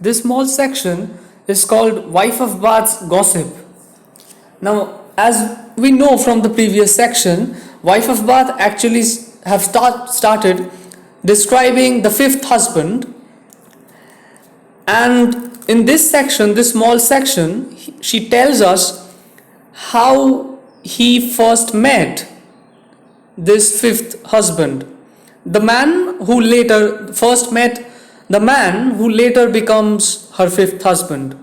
This small section is called Wife of Bath's Gossip. Now, as we know from the previous section, Wife of Bath actually have started describing the fifth husband, and in this section, this small section, she tells us how he first met this fifth husband. The man who later first met the man who later becomes her fifth husband.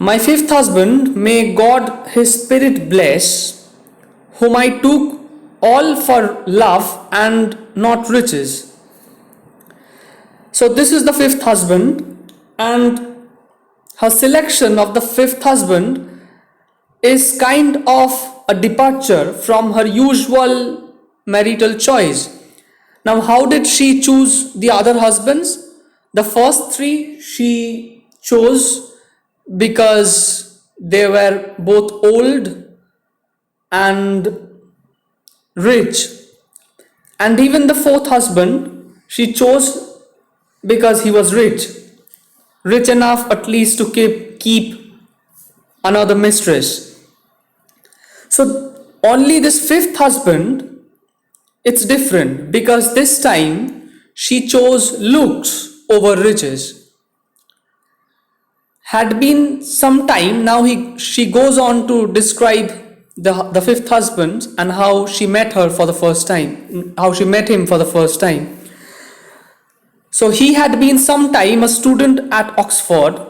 My fifth husband, may God his spirit bless, whom I took all for love and not riches. So this is the fifth husband, and her selection of the fifth husband is kind of a departure from her usual marital choice. Now, how did she choose the other husbands? The first three she chose because they were both old and rich. And even the fourth husband she chose because he was rich enough at least to keep another mistress. So only this fifth husband, it's different because this time she chose looks over riches. Had been some time, now she goes on to describe the fifth husband and how she met her for the first time, how she met him for the first time. So he had been some time a student at Oxford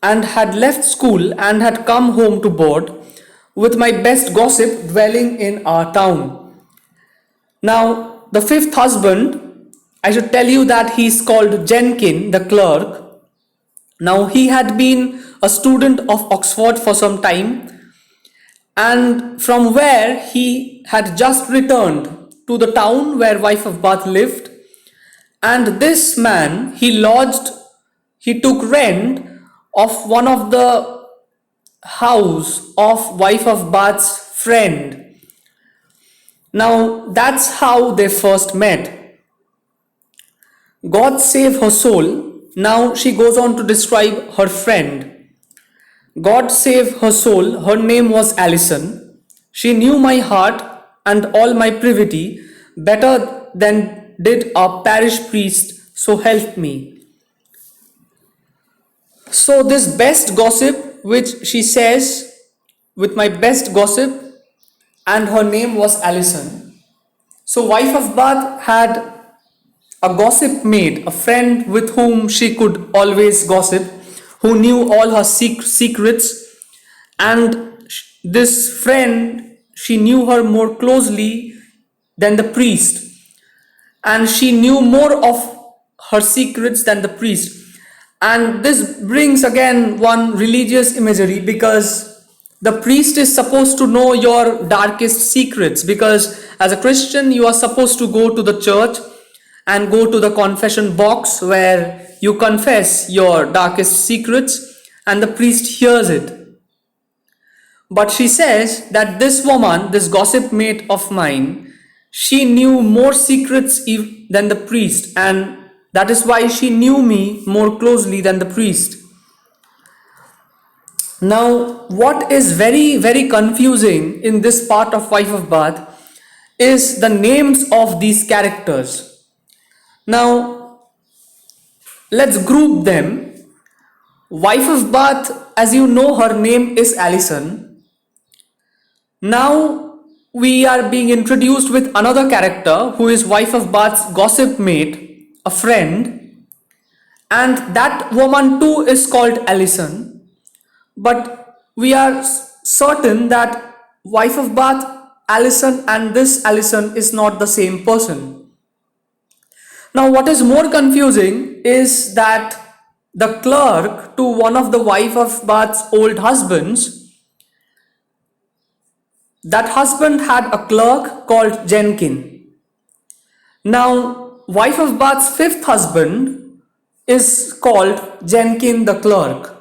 and had left school and had come home to board, with my best gossip dwelling in our town. Now, the fifth husband, I should tell you that he's called Jenkin, the clerk. Now, he had been a student of Oxford for some time, and from where he had just returned to the town where Wife of Bath lived. And this man, he took rent of one of the house of Wife of Bath's friend. Now, that's how they first met. God save her soul. Now she goes on to describe her friend. God save her soul. Her name was Alison. She knew my heart and all my privity better than did our parish priest, so help me. So this best gossip, which she says, with my best gossip, and her name was Alison. So Wife of Bath had a gossip maid, a friend with whom she could always gossip, who knew all her secrets, and this friend, she knew her more closely than the priest, and she knew more of her secrets than the priest. And this brings again one religious imagery, because the priest is supposed to know your darkest secrets, because as a Christian you are supposed to go to the church and go to the confession box where you confess your darkest secrets, and the priest hears it. But she says that this woman, this gossip mate of mine, she knew more secrets than the priest, and that is why she knew me more closely than the priest. Now, what is very, very confusing in this part of Wife of Bath is the names of these characters. Now, let's group them. Wife of Bath, as you know, her name is Alison. Now, we are being introduced with another character who is Wife of Bath's gossip mate, a friend, and that woman too is called Alison. But we are certain that Wife of Bath, Alison, and this Alison is not the same person. Now, what is more confusing is that the clerk to one of the Wife of Bath's old husbands, that husband had a clerk called Jenkin. Now, Wife of Bath's fifth husband is called Jenkin the clerk.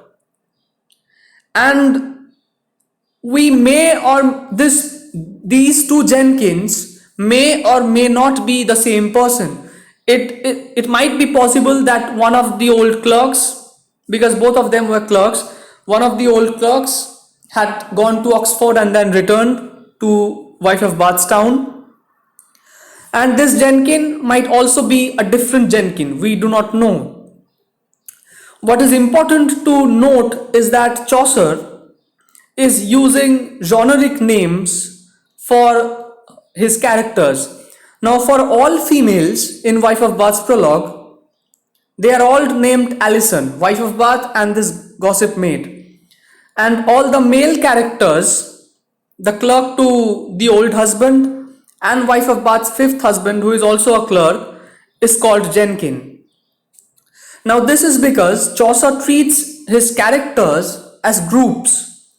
And we may or these two Jenkins may or may not be the same person. it might be possible that one of the old clerks, because both of them were clerks, one of the old clerks had gone to Oxford and then returned to Wife of Bardstown. And this Jenkin might also be a different Jenkin. We do not know. What is important to note is that Chaucer is using generic names for his characters. Now, for all females in Wife of Bath's prologue, they are all named Alison, Wife of Bath, and this gossip maid. And all the male characters, the clerk to the old husband, and Wife of Bath's fifth husband, who is also a clerk, is called Jenkin. Now, this is because Chaucer treats his characters as groups,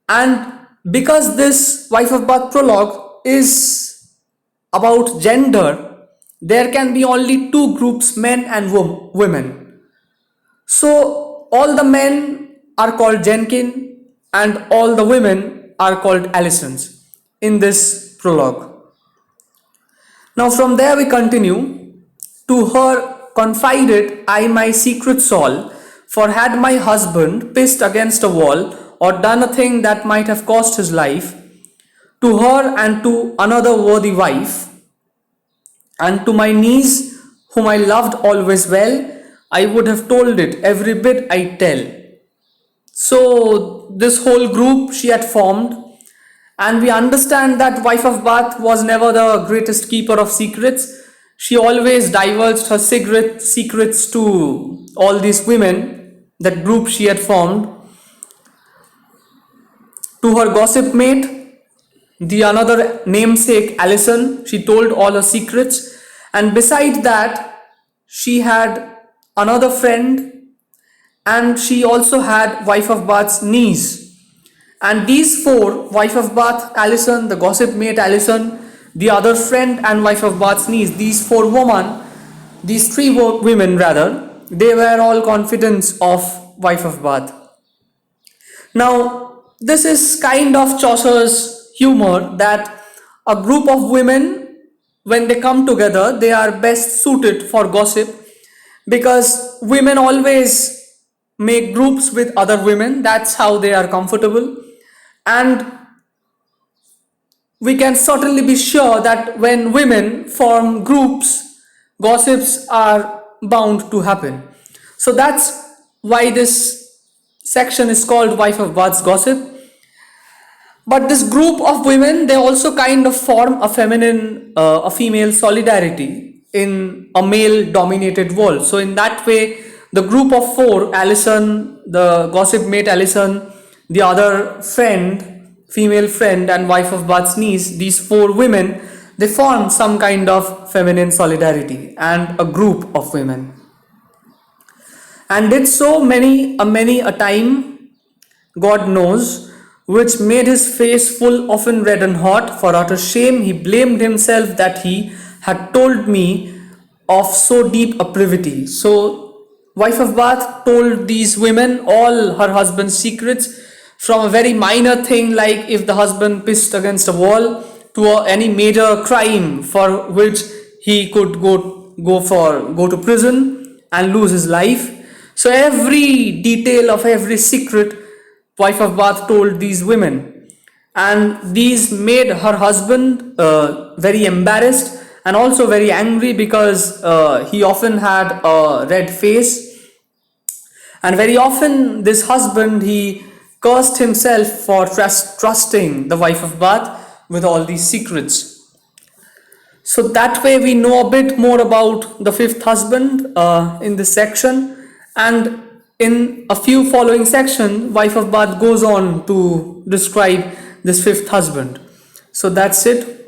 and because this Wife of Bath prologue is about gender, there can be only two groups, men and women. So all the men are called Jenkin and all the women are called Alisons in this prologue. Now from there we continue. To her confided I my secret soul, for had my husband pissed against a wall or done a thing that might have cost his life, to her and to another worthy wife, and to my niece whom I loved always well, I would have told it every bit I tell. So this whole group she had formed, and we understand that Wife of Bath was never the greatest keeper of secrets. She always divulged her secrets to all these women, that group she had formed. To her gossip mate, the another namesake Alison, she told all her secrets. And beside that, she had another friend, and she also had Wife of Bath's niece. And these four, Wife of Bath Alison, the gossip mate Alison, the other friend and Wife of Bath's niece, these three women rather, they were all confidants of Wife of Bath. Now, this is kind of Chaucer's humor, that a group of women, when they come together, they are best suited for gossip, because women always make groups with other women. That's how they are comfortable. And we can certainly be sure that when women form groups, gossips are bound to happen. So that's why this section is called Wife of Bath's Gossip. But this group of women, they also kind of form a female solidarity in a male dominated world. So in that way, the group of four, Alison, the gossip mate Alison, the other friend, female friend, and Wife of Bath's niece, these four women, they form some kind of feminine solidarity and a group of women. And did so many a time, God knows, which made his face full often red and hot. For utter shame he blamed himself that he had told me of so deep a privity. So Wife of Bath told these women all her husband's secrets, from a very minor thing like if the husband pissed against a wall, to any major crime for which he could go to prison and lose his life. So every detail of every secret Wife of Bath told these women, and these made her husband very embarrassed and also very angry, because he often had a red face, and very often this husband, he cursed himself for trusting the Wife of Bath with all these secrets. So that way we know a bit more about the fifth husband in this section, and in a few following sections, Wife of Bath goes on to describe this fifth husband. So that's it.